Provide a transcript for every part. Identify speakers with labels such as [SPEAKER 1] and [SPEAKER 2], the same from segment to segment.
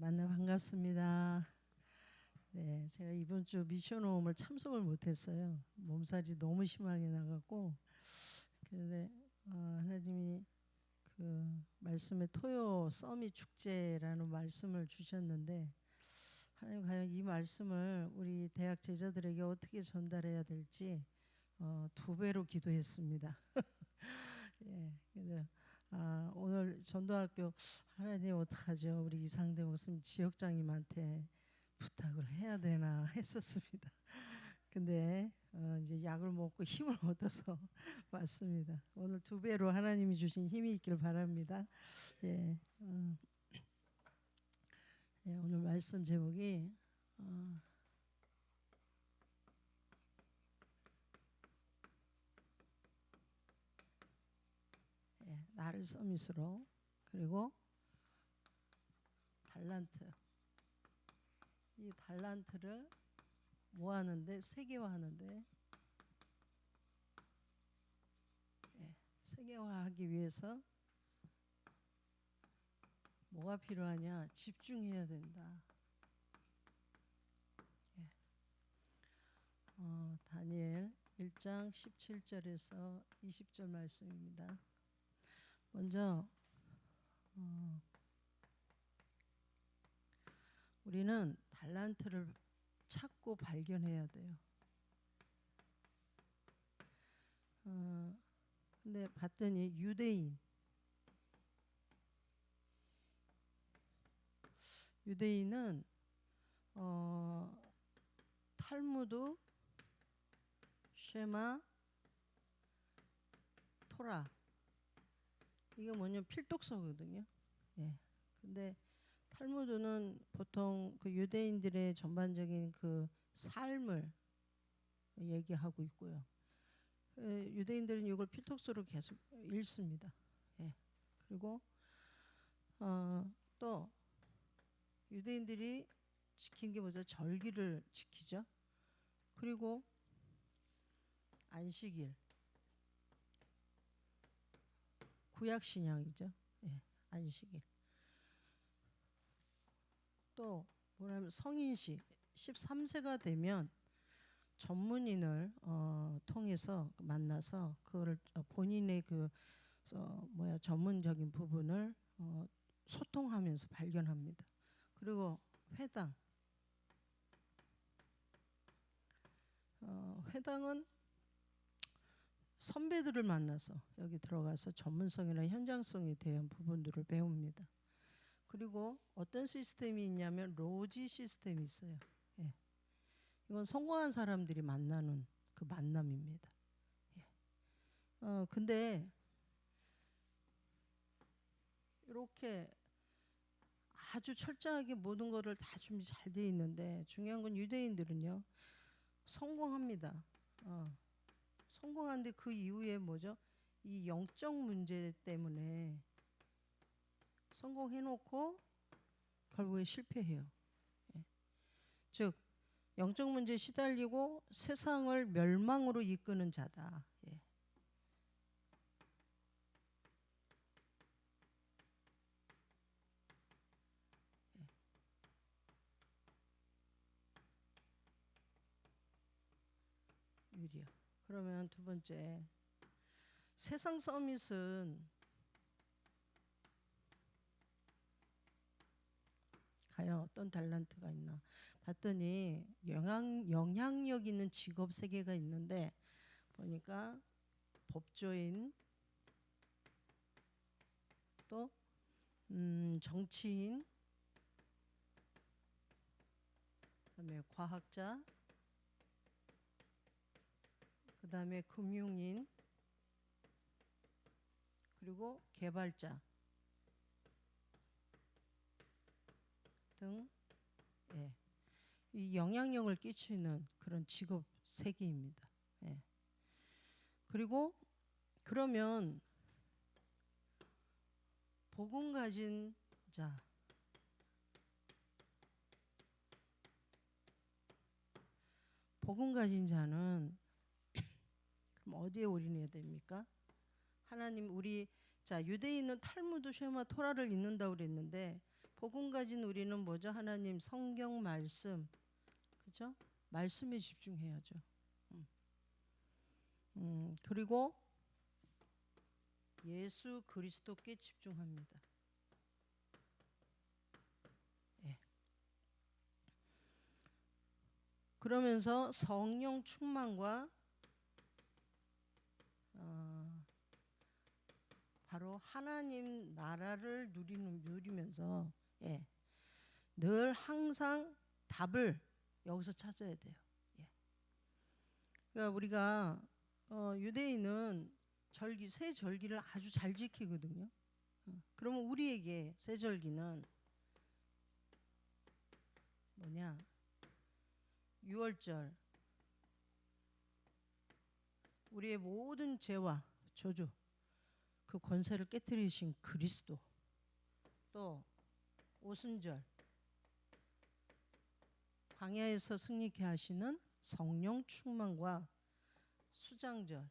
[SPEAKER 1] 만나 반갑습니다. 네, 제가 이번 주 미션 호흡을 참석을 못했어요. 몸살이 너무 심하게 나갔고, 그런데 하나님이 그 말씀에 토요 서밋 축제라는 말씀을 주셨는데, 하나님 과연 이 말씀을 우리 대학 제자들에게 어떻게 전달해야 될지 두 배로 기도했습니다. 예, 그래서 오늘 전도학교 하나님 어떡하죠? 우리 이상대 목사님 지역장님한테 부탁을 해야 되나 했었습니다. 근데 이제 약을 먹고 힘을 얻어서 왔습니다. 오늘 두 배로 하나님이 주신 힘이 있길 바랍니다. 예, 예, 오늘 말씀 제목이 예, 나를 서밋으로, 그리고 달란트. 이 달란트를 뭐 하는데, 세계화하는데, 예, 세계화하기 위해서 뭐가 필요하냐? 집중해야 된다. 예. 다니엘 1장 17절에서 20절 말씀입니다. 먼저 우리는 달란트를 찾고 발견해야 돼요. 근데 봤더니 유대인은 탈무드, 쉐마, 토라, 이게 뭐냐면 필독서거든요. 예. 근데 탈무드는 보통 그 유대인들의 전반적인 그 삶을 얘기하고 있고요. 유대인들은 이걸 필독서로 계속 읽습니다. 예. 그리고 또 유대인들이 지킨 게 뭐죠? 절기를 지키죠. 그리고 안식일, 구약 신약이죠. 예, 안식일. 또 뭐냐면 성인식, 13세가 되면 전문인을 통해서 만나서 그거를 본인의 그 전문적인 부분을 소통하면서 발견합니다. 그리고 회당. 회당은 선배들을 만나서 여기 들어가서 전문성이나 현장성에 대한 부분들을 배웁니다. 그리고 어떤 시스템이 있냐면 로지 시스템이 있어요. 예. 이건 성공한 사람들이 만나는 그 만남입니다. 예. 근데 이렇게 아주 철저하게 모든 것을 다 준비 잘 돼 있는데 중요한 건 유대인들은요 성공합니다. 성공한데 그 이후에 뭐죠? 이 영적 문제 때문에 성공해놓고 결국에 실패해요. 예. 즉 영적 문제에 시달리고 세상을 멸망으로 이끄는 자다. 예. 예. 유리요. 그러면 두 번째, 세상 서밋은 과연 어떤 달란트가 있나 봤더니 영향력 있는 직업 세 개가 있는데 보니까 법조인, 또 정치인, 그다음에 과학자, 그다음에 금융인, 그리고 개발자 등, 예, 이 영향력을 끼치는 그런 직업 세 개입니다. 예. 그리고 그러면 복음 가진 자, 복음 가진 자는 그럼 어디에 올인해야 됩니까? 하나님, 우리 자 유대인은 탈무드, 쉐마, 토라를 읽는다고 그랬는데 복음 가진 우리는 뭐죠? 하나님 성경 말씀, 그죠? 말씀에 집중해야죠. 그리고 예수 그리스도께 집중합니다. 예. 그러면서 성령 충만과 바로 하나님 나라를 누리면서 예. 늘 항상 답을 여기서 찾아야 돼요. 예. 그러니까 우리가 유대인은 절기, 새 절기를 아주 잘 지키거든요. 그러면 우리에게 새 절기는 뭐냐? 6월절, 우리의 모든 죄와 저주, 그 권세를 깨뜨리신 그리스도, 또 오순절, 광야에서 승리케 하시는 성령 충만과 수장절,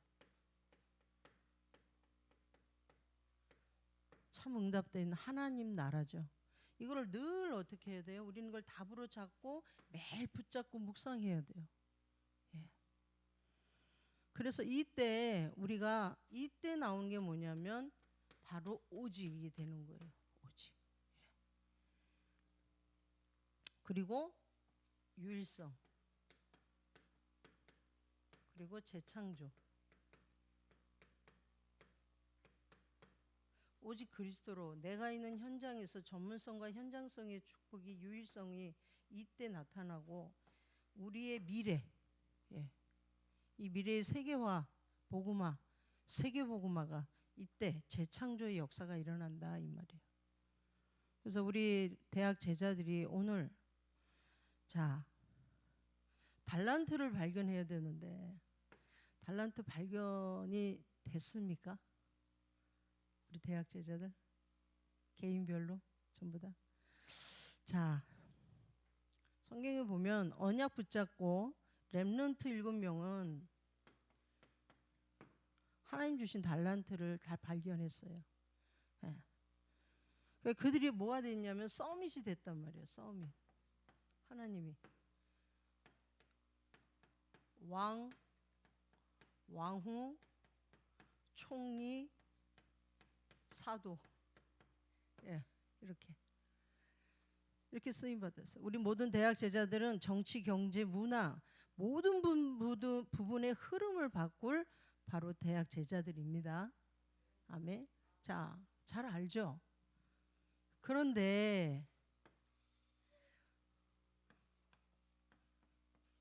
[SPEAKER 1] 참 응답되는 하나님 나라죠. 이걸 늘 어떻게 해야 돼요? 우리는 그걸 답으로 잡고 매일 붙잡고 묵상해야 돼요. 예. 그래서 우리가 이때 나온 게 뭐냐면 바로 오직이 되는 거예요. 오직. 예. 그리고 유일성, 그리고 재창조. 오직 그리스도로 내가 있는 현장에서 전문성과 현장성의 축복이, 유일성이 이때 나타나고 우리의 미래, 예. 이 미래의 세계화, 복음화, 세계 복음화가 이때 재창조의 역사가 일어난다 이 말이에요. 그래서 우리 대학 제자들이 오늘 자 달란트를 발견해야 되는데 달란트 발견이 됐습니까? 우리 대학 제자들 개인별로 전부 다. 자, 성경에 보면 언약 붙잡고 렘넌트 7명은 하나님 주신 달란트를 다 발견했어요. 예. 그러니까 그들이 뭐가 됐냐면 서밋이 됐단 말이에요. 서밋. 하나님이 왕후, 총리, 사도, 예, 이렇게 쓰임 받았어요. 우리 모든 대학 제자들은 정치, 경제, 문화 모든 부분의 흐름을 바꿀 바로 대학 제자들입니다. 아멘. 자, 잘 알죠? 그런데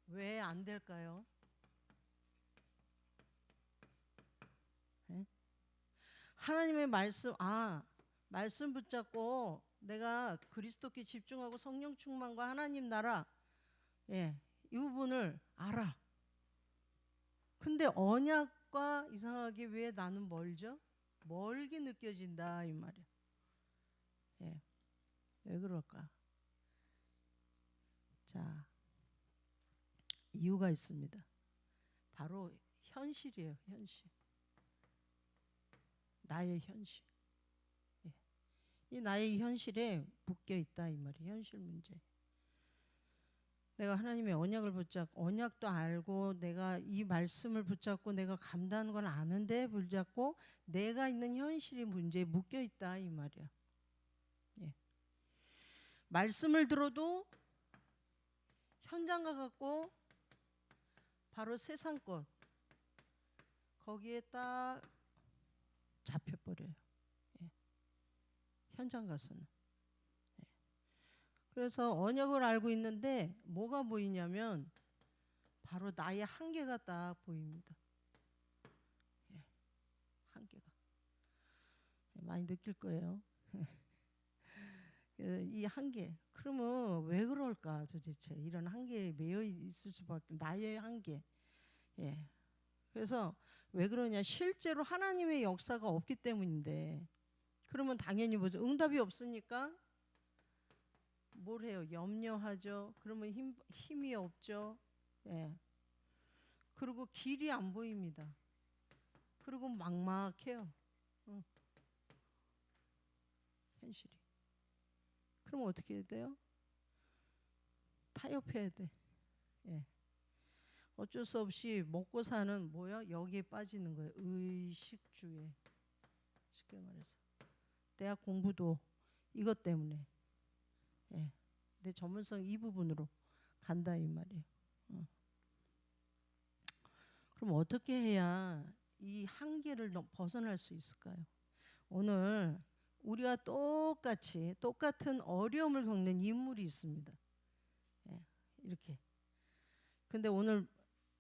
[SPEAKER 1] 왜 안 될까요? 네? 하나님의 말씀 붙잡고 내가 그리스도께 집중하고 성령 충만과 하나님 나라, 예, 이 부분을 알아. 근데 언약과 이상하게 왜 나는 멀죠? 멀게 느껴진다 이 말이야. 예, 왜 그럴까? 자, 이유가 있습니다. 바로 현실이에요. 현실. 나의 현실. 예. 이 나의 현실에 묶여 있다 이 말이에요. 현실 문제. 내가 하나님의 언약을 붙잡고 언약도 알고 내가 이 말씀을 붙잡고 내가 감당하는 건 아는데 붙잡고 내가 있는 현실의 문제에 묶여 있다 이 말이야. 예. 말씀을 들어도 현장 가갖고 바로 세상 것 거기에 딱 잡혀버려요. 예. 현장 가서는. 예. 그래서 언약을 알고 있는데 뭐가 보이냐면 바로 나의 한계가 딱 보입니다. 예. 한계가. 많이 느낄 거예요. 이 한계. 그러면 왜 그럴까 도대체 이런 한계에 매여 있을 수밖에. 나의 한계. 예. 그래서 왜 그러냐, 실제로 하나님의 역사가 없기 때문인데. 그러면 당연히 뭐죠? 응답이 없으니까 뭘 해요? 염려하죠. 그러면 힘이 없죠. 예. 그리고 길이 안 보입니다. 그리고 막막해요. 현실이. 그럼 어떻게 해야 돼요? 타협해야 돼. 예. 어쩔 수 없이 먹고 사는 뭐야? 여기에 빠지는 거예요. 의식주에. 쉽게 말해서 대학 공부도 이것 때문에. 예. 내 전문성 이 부분으로 간다 이 말이에요. 그럼 어떻게 해야 이 한계를 벗어날 수 있을까요? 오늘 우리와 똑같은 어려움을 겪는 인물이 있습니다. 예, 이렇게. 근데 오늘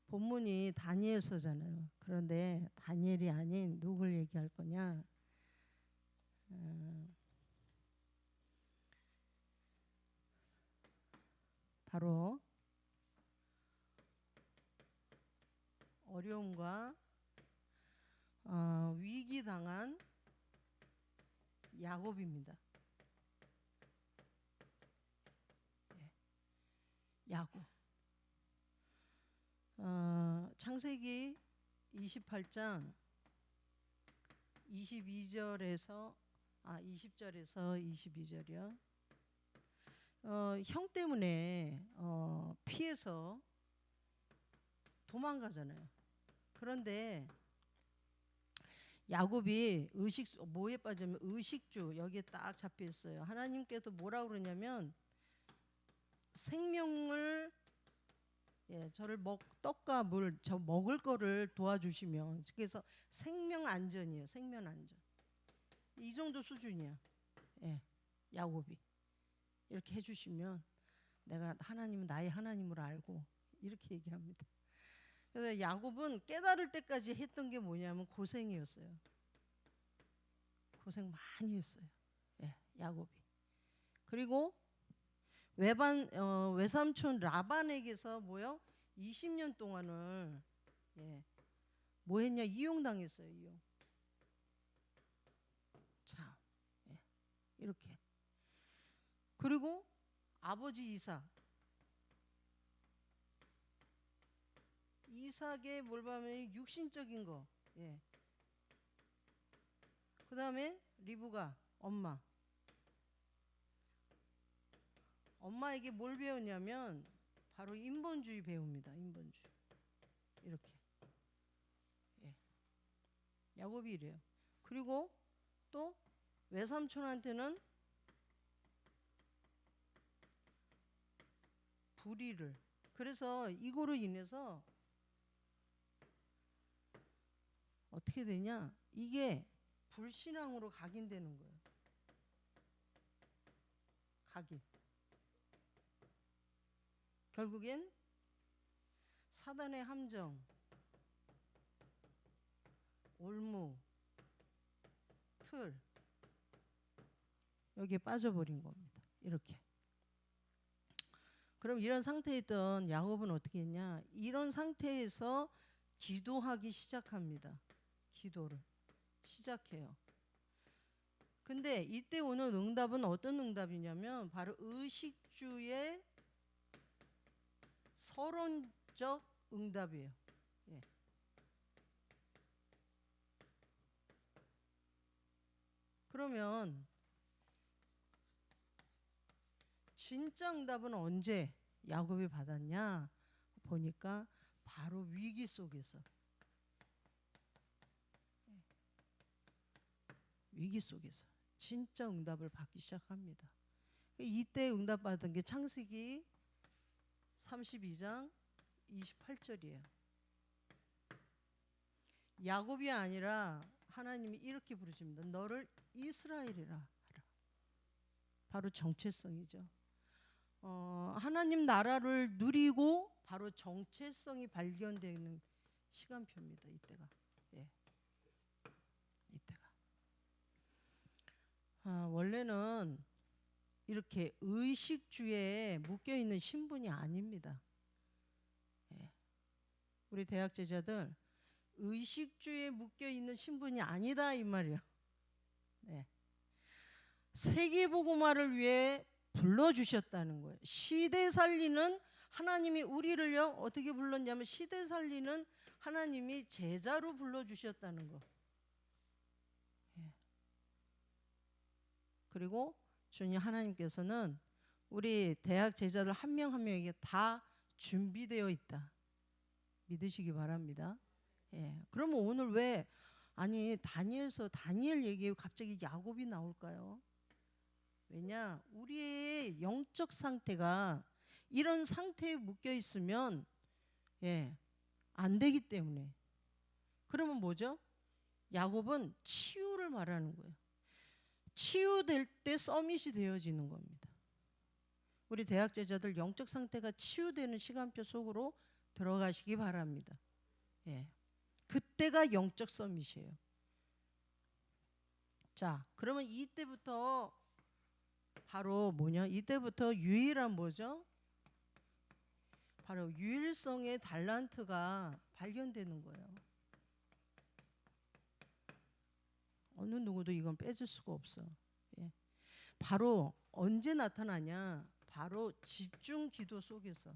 [SPEAKER 1] 본문이 다니엘서잖아요. 그런데 다니엘이 아닌 누굴 얘기할 거냐? 바로 어려움과 위기 당한 야곱입니다. 야곱. 창세기 28장 20절에서 22절이요. 형 때문에 피해서 도망가잖아요. 그런데 야곱이 뭐에 빠지면 의식주 여기에 딱 잡혀 있어요. 하나님께서 뭐라고 그러냐면 생명을 저를 떡과 물 저 먹을 거를 도와주시면 그래서 생명 안전이에요. 생명 안전. 이 정도 수준이야. 야곱이 이렇게 해주시면 내가 하나님은 나의 하나님으로 알고 이렇게 얘기합니다. 그래서 야곱은 깨달을 때까지 했던 게 뭐냐면 고생이었어요. 고생 많이 했어요. 야곱이. 그리고 외삼촌 라반에게서 20년 동안을 뭐 했냐? 이용당했어요. 이용. 자, 이렇게. 그리고 아버지 이삭의 뭘 보면 육신적인 거. 그 다음에 리브가 엄마에게 뭘 배웠냐면 바로 인본주의 배웁니다. 인본주의. 이렇게. 야곱이 이래요. 그리고 또 외삼촌한테는 불의를. 그래서 이거로 인해서 어떻게 되냐? 이게 불신앙으로 각인되는 거예요. 각인. 결국엔 사단의 함정, 올무, 틀 여기에 빠져버린 겁니다. 이렇게. 그럼 이런 상태에 있던 야곱은 어떻게 했냐? 이런 상태에서 기도하기 시작합니다. 기도를 시작해요. 근데 이때 오는 응답은 어떤 응답이냐면 바로 의식주의 서론적 응답이에요. 그러면 진짜 응답은 언제 야곱이 받았냐? 보니까 바로 위기 속에서. 위기 속에서 진짜 응답을 받기 시작합니다. 이때 응답받은 게 창세기 32장 28절이에요. 야곱이 아니라 하나님이 이렇게 부르십니다. 너를 이스라엘이라 하라. 바로 정체성이죠. 하나님 나라를 누리고 바로 정체성이 발견되는 시간표입니다. 이때가. 이때가. 원래는 이렇게 의식주에 묶여있는 신분이 아닙니다. 우리 대학 제자들 의식주에 묶여있는 신분이 아니다 이 말이에요. 세계복음화를 위해 불러주셨다는 거예요. 시대 살리는 하나님이 우리를요 어떻게 불렀냐면 시대 살리는 하나님이 제자로 불러주셨다는 거. 그리고 주님 하나님께서는 우리 대학 제자들 한 명 한 명에게 다 준비되어 있다. 믿으시기 바랍니다. 예. 그러면 오늘 왜 아니 다니엘서 다니엘 얘기에 갑자기 야곱이 나올까요? 왜냐? 우리의 영적 상태가 이런 상태에 묶여 있으면 안 되기 때문에. 그러면 뭐죠? 야곱은 치유를 말하는 거예요. 치유될 때 서밋이 되어지는 겁니다. 우리 대학 제자들 영적 상태가 치유되는 시간표 속으로 들어가시기 바랍니다. 그때가 영적 서밋이에요. 자, 그러면 이때부터 바로 뭐냐? 이때부터 유일한 뭐죠? 바로 유일성의 달란트가 발견되는 거예요. 어느 누구도 이건 빼줄 수가 없어. 바로 언제 나타나냐? 바로 집중 기도 속에서.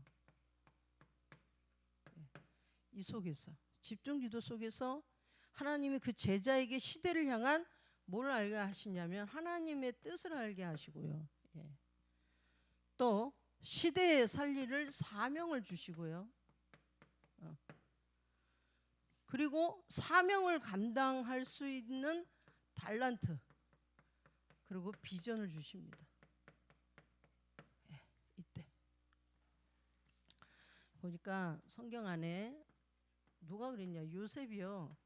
[SPEAKER 1] 이 속에서 집중 기도 속에서 하나님이 그 제자에게 시대를 향한 뭘 알게 하시냐면 하나님의 뜻을 알게 하시고요. 또 시대에 살릴 사명을 주시고요. 그리고 사명을 감당할 수 있는 달란트 그리고 비전을 주십니다. 이때 보니까 성경 안에 누가 그랬냐? 요셉이요.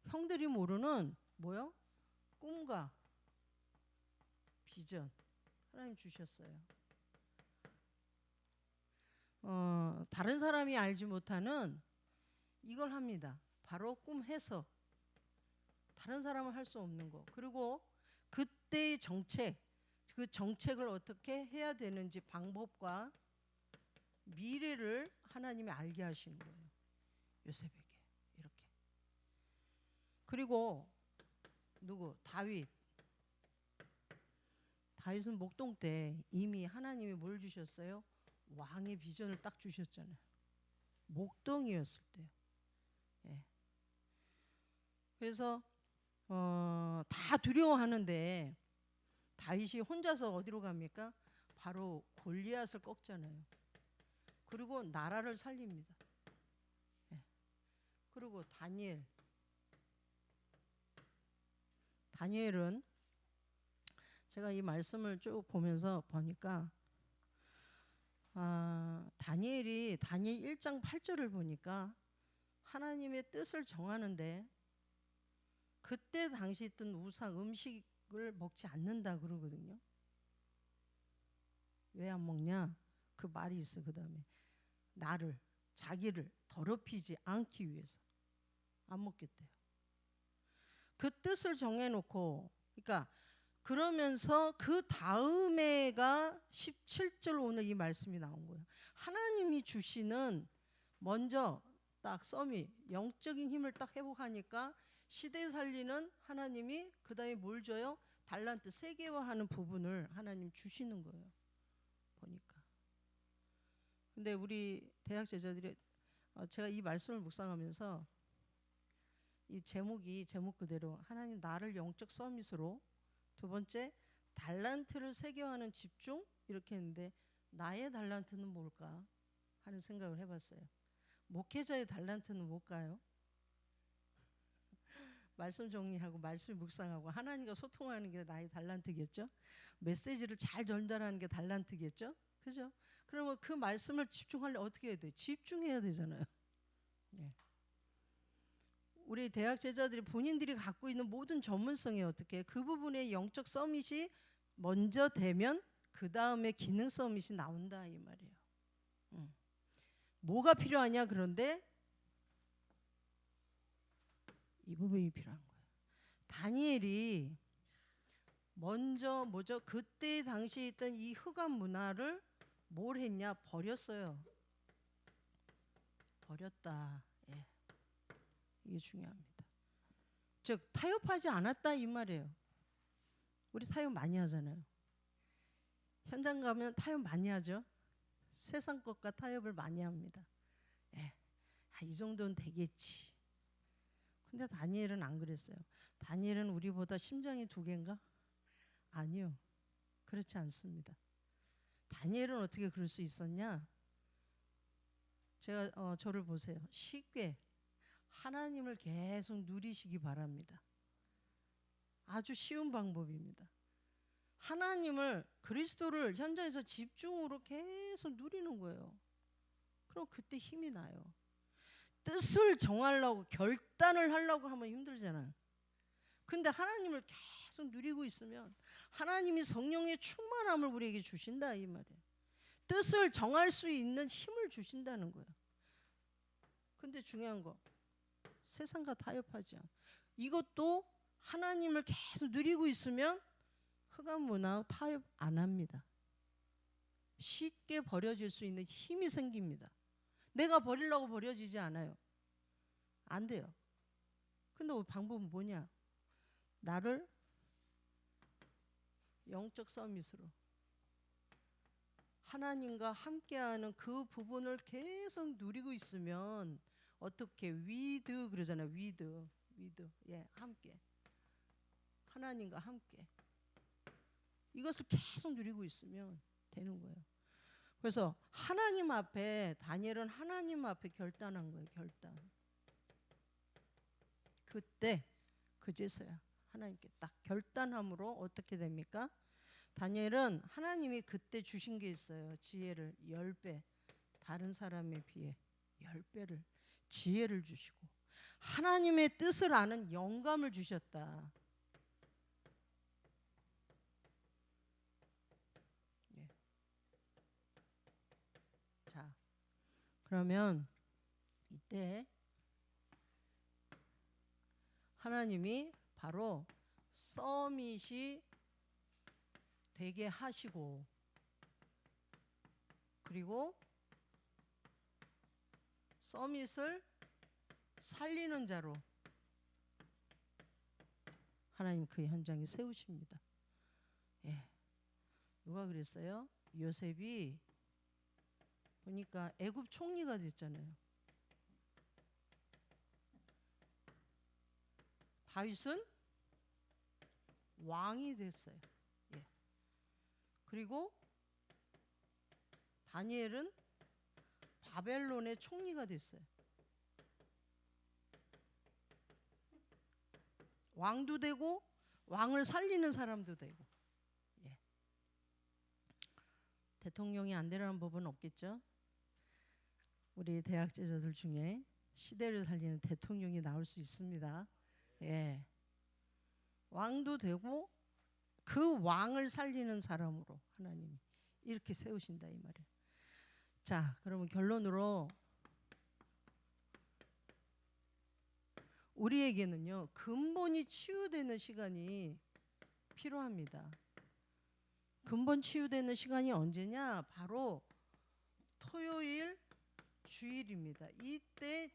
[SPEAKER 1] 형들이 모르는 뭐요? 꿈과 비전 하나님 주셨어요. 다른 사람이 알지 못하는 이걸 합니다. 바로 꿈 해석. 다른 사람은 할 수 없는 거. 그리고 그때의 정책, 그 정책을 어떻게 해야 되는지 방법과 미래를 하나님이 알게 하시는 거예요. 요셉에게 이렇게. 그리고 누구? 다윗. 다윗은 목동 때 이미 하나님이 뭘 주셨어요? 왕의 비전을 딱 주셨잖아요. 목동이었을 때요. 그래서 다 두려워하는데 다윗이 혼자서 어디로 갑니까? 바로 골리앗을 꺾잖아요. 그리고 나라를 살립니다. 그리고 다니엘은 제가 이 말씀을 쭉 보면서 보니까 다니엘 1장 8절을 보니까 하나님의 뜻을 정하는데 그때 당시 있던 우상 음식을 먹지 않는다 그러거든요. 왜 안 먹냐? 그 말이 있어. 그 다음에 자기를 더럽히지 않기 위해서 안 먹겠대요. 그 뜻을 정해놓고 그러니까 그러면서 그 다음에가 17절 오늘 이 말씀이 나온 거예요. 하나님이 주시는 먼저 딱 썸이 영적인 힘을 딱 회복하니까 시대 살리는 하나님이 그 다음에 뭘 줘요? 달란트 세계화하는 부분을 하나님 주시는 거예요. 보니까. 근데 우리 대학 제자들이 제가 이 말씀을 묵상하면서 이 제목 그대로 하나님 나를 영적 서밋으로 두 번째 달란트를 세계화하는 집중 이렇게 했는데 나의 달란트는 뭘까 하는 생각을 해봤어요. 목회자의 달란트는 뭘까요? 말씀 정리하고 말씀 묵상하고 하나님과 소통하는 게 나의 달란트겠죠. 메시지를 잘 전달하는 게 달란트겠죠. 그죠? 그러면 그 말씀을 집중하려면 어떻게 해야 돼? 집중해야 되잖아요. 우리 대학 제자들이 본인들이 갖고 있는 모든 전문성이 어떻게 그 부분의 영적 서밋이 먼저 되면 그 다음에 기능 서밋이 나온다 이 말이에요. 뭐가 필요하냐? 그런데 이 부분이 필요한 거예요. 다니엘이 먼저 뭐죠? 그때 당시에 있던 이 흑암 문화를 뭘 했냐? 버렸어요. 버렸다. 이게 중요합니다. 즉 타협하지 않았다 이 말이에요. 우리 타협 많이 하잖아요. 현장 가면 타협 많이 하죠. 세상 것과 타협을 많이 합니다. 이 정도는 되겠지. 근데 다니엘은 안 그랬어요. 다니엘은 우리보다 심장이 두 개인가? 아니요. 그렇지 않습니다. 다니엘은 어떻게 그럴 수 있었냐? 제가 저를 보세요. 쉽게 하나님을 계속 누리시기 바랍니다. 아주 쉬운 방법입니다. 하나님을, 그리스도를 현장에서 집중으로 계속 누리는 거예요. 그럼 그때 힘이 나요. 뜻을 정하려고 결단을 하려고 하면 힘들잖아요. 근데 하나님을 계속 누리고 있으면 하나님이 성령의 충만함을 우리에게 주신다 이 말이에요. 뜻을 정할 수 있는 힘을 주신다는 거예요. 근데 중요한 거, 세상과 타협하지 않아. 이것도 하나님을 계속 누리고 있으면 흑암 문화 타협 안 합니다. 쉽게 버려질 수 있는 힘이 생깁니다. 내가 버리려고 버려지지 않아요. 안 돼요. 근데 방법은 뭐냐? 나를 영적 서밋으로 하나님과 함께하는 그 부분을 계속 누리고 있으면 어떻게 위드 그러잖아요. 위드 예, 함께 하나님과 함께 이것을 계속 누리고 있으면 되는 거예요. 그래서 하나님 앞에 다니엘은 하나님 앞에 결단한 거예요. 결단. 그때 그제서야 하나님께 딱 결단함으로 어떻게 됩니까? 다니엘은 하나님이 그때 주신 게 있어요. 지혜를 10배, 다른 사람에 비해 10배를 지혜를 주시고 하나님의 뜻을 아는 영감을 주셨다. 예. 자, 그러면 이때 하나님이 바로 서밋이 되게 하시고 그리고 서밋을 살리는 자로 하나님 그 현장에 세우십니다. 예. 누가 그랬어요? 요셉이 보니까 애굽 총리가 됐잖아요. 다윗은 왕이 됐어요. 예. 그리고 다니엘은 바벨론의 총리가 됐어요. 왕도 되고 왕을 살리는 사람도 되고. 예. 대통령이 안 되라는 법은 없겠죠? 우리 대학 제자들 중에 시대를 살리는 대통령이 나올 수 있습니다. 예. 왕도 되고 그 왕을 살리는 사람으로 하나님이 이렇게 세우신다 이 말이에요. 자, 그러면 결론으로 우리에게는요 근본이 치유되는 시간이 필요합니다. 근본 치유되는 시간이 언제냐? 바로 토요일 주일입니다. 이때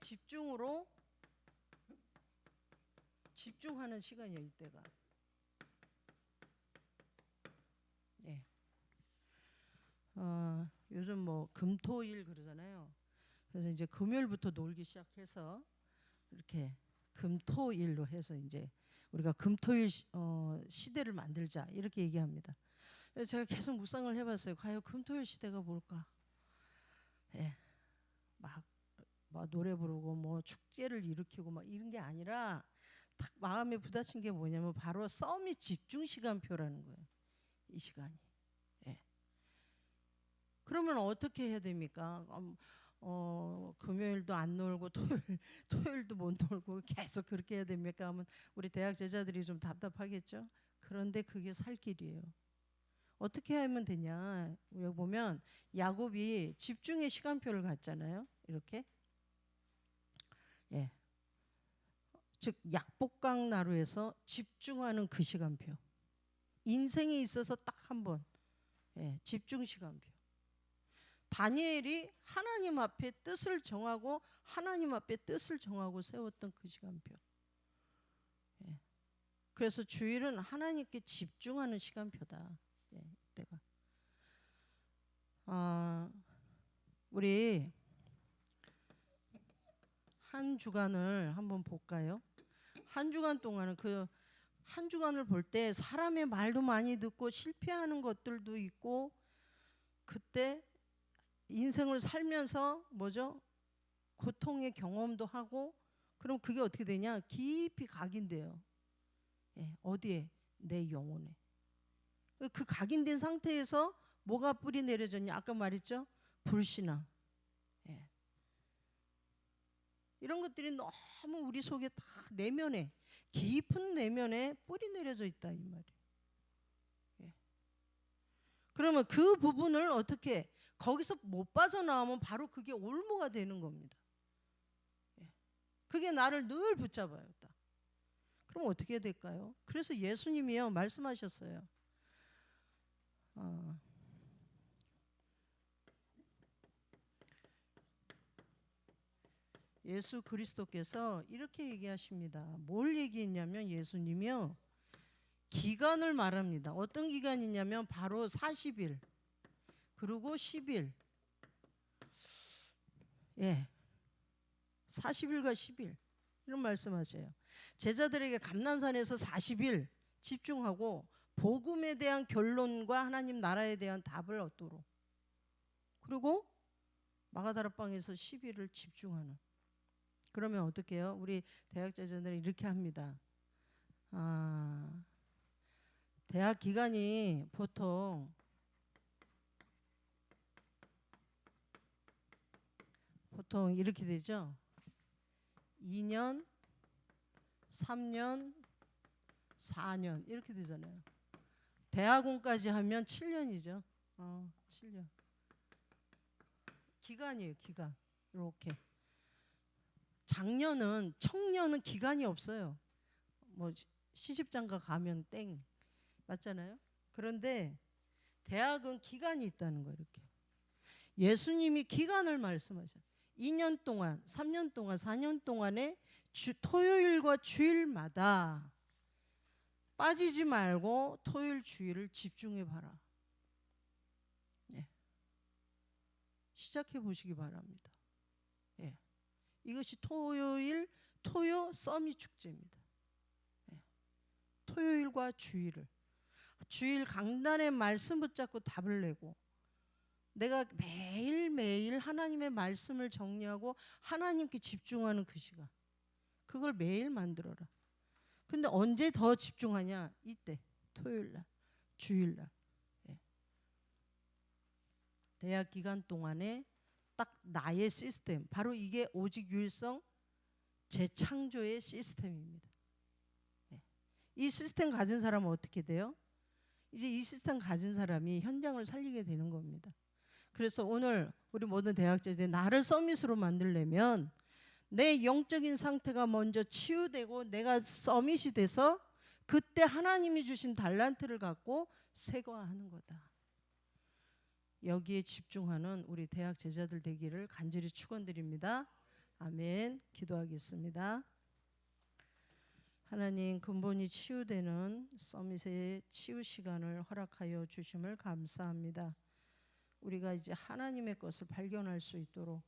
[SPEAKER 1] 집중하는 시간이에요. 이때가. 예. 요즘 뭐 금토일 그러잖아요. 그래서 이제 금요일부터 놀기 시작해서 이렇게 금토일로 해서 이제 우리가 금토일 시대를 만들자 이렇게 얘기합니다. 그래서 제가 계속 묵상을 해봤어요. 과연 금토일 시대가 뭘까? 예, 막 노래 부르고 뭐 축제를 일으키고 막 이런 게 아니라 딱 마음에 부딪힌 게 뭐냐면 바로 서밋 집중 시간표라는 거예요. 이 시간이. 예. 그러면 어떻게 해야 됩니까? 금요일도 안 놀고 토요일도 못 놀고 계속 그렇게 해야 됩니까? 하면 우리 대학 제자들이 좀 답답하겠죠. 그런데 그게 살 길이에요. 어떻게 하면 되냐? 여기 보면 야곱이 집중의 시간표를 갖잖아요. 이렇게. 예. 즉 약복강 나루에서 집중하는 그 시간표. 인생에 있어서 딱 한 번. 예, 집중 시간표. 다니엘이 하나님 앞에 뜻을 정하고 하나님 앞에 뜻을 정하고 세웠던 그 시간표. 예. 그래서 주일은 하나님께 집중하는 시간표다. 예, 이때가. 우리 한 주간을 한번 볼까요? 한 주간 동안은 그 한 주간을 볼 때 사람의 말도 많이 듣고 실패하는 것들도 있고, 그때 인생을 살면서 뭐죠? 고통의 경험도 하고, 그럼 그게 어떻게 되냐? 깊이 각인돼요. 예, 어디에? 내 영혼에. 그 각인된 상태에서 뭐가 뿌리 내려졌냐? 아까 말했죠? 불신앙. 예. 이런 것들이 너무 우리 속에 다 내면에, 깊은 내면에 뿌리 내려져 있다 이 말이에요. 예. 그러면 그 부분을 어떻게, 거기서 못 빠져나오면 바로 그게 올무가 되는 겁니다. 예. 그게 나를 늘 붙잡아요. 그럼 어떻게 될까요? 그래서 예수님이요 말씀하셨어요. 예수 그리스도께서 이렇게 얘기하십니다. 뭘 얘기했냐면 예수님이요 기간을 말합니다. 어떤 기간이냐면 바로 40일 그리고 10일. 예, 40일과 10일 이런 말씀하세요. 제자들에게 감난산에서 40일 집중하고 복음에 대한 결론과 하나님 나라에 대한 답을 얻도록, 그리고 마가다락방에서 10일을 집중하는. 그러면 어떻게 해요? 우리 대학 제자들은 이렇게 합니다. 대학 기간이 보통 이렇게 되죠. 2년, 3년, 4년 이렇게 되잖아요. 대학원까지 하면 7년이죠. 7년. 기간이에요, 기간. 이렇게. 청년은 기간이 없어요. 뭐 시집장가 가면 땡. 맞잖아요. 그런데 대학은 기간이 있다는 거예요. 이렇게. 예수님이 기간을 말씀하셔요. 2년 동안, 3년 동안, 4년 동안에 토요일과 주일마다 빠지지 말고 토요일 주일을 집중해 봐라. 예. 시작해 보시기 바랍니다. 예. 이것이 토요 서밋 축제입니다. 예. 토요일과 주일 강단의 말씀 붙잡고 답을 내고, 내가 매일매일 하나님의 말씀을 정리하고 하나님께 집중하는 그 시간, 그걸 매일 만들어라. 근데 언제 더 집중하냐? 이때 토요일날, 주일날. 예. 대학 기간 동안에 딱 나의 시스템, 바로 이게 오직 유일성 재창조의 시스템입니다. 예. 이 시스템 가진 사람은 어떻게 돼요? 이제 이 시스템 가진 사람이 현장을 살리게 되는 겁니다. 그래서 오늘 우리 모든 대학자들, 나를 서밋으로 만들려면 내 영적인 상태가 먼저 치유되고 내가 서밋이 돼서 그때 하나님이 주신 달란트를 갖고 세과하는 거다. 여기에 집중하는 우리 대학 제자들 되기를 간절히 축원드립니다. 아멘. 기도하겠습니다. 하나님, 근본이 치유되는 서밋의 치유 시간을 허락하여 주심을 감사합니다. 우리가 이제 하나님의 것을 발견할 수 있도록,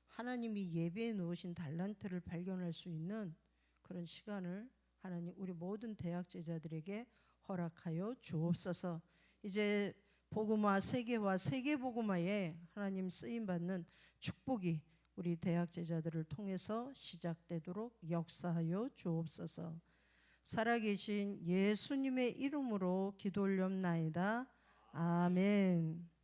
[SPEAKER 1] 하나님이 예배에 놓으신 달란트를 발견할 수 있는 그런 시간을 하나님 우리 모든 대학 제자들에게 허락하여 주옵소서. 이제 복음화 세계화, 세계복음화에 하나님 쓰임받는 축복이 우리 대학 제자들을 통해서 시작되도록 역사하여 주옵소서. 살아계신 예수님의 이름으로 기도 올렵나이다. 아멘.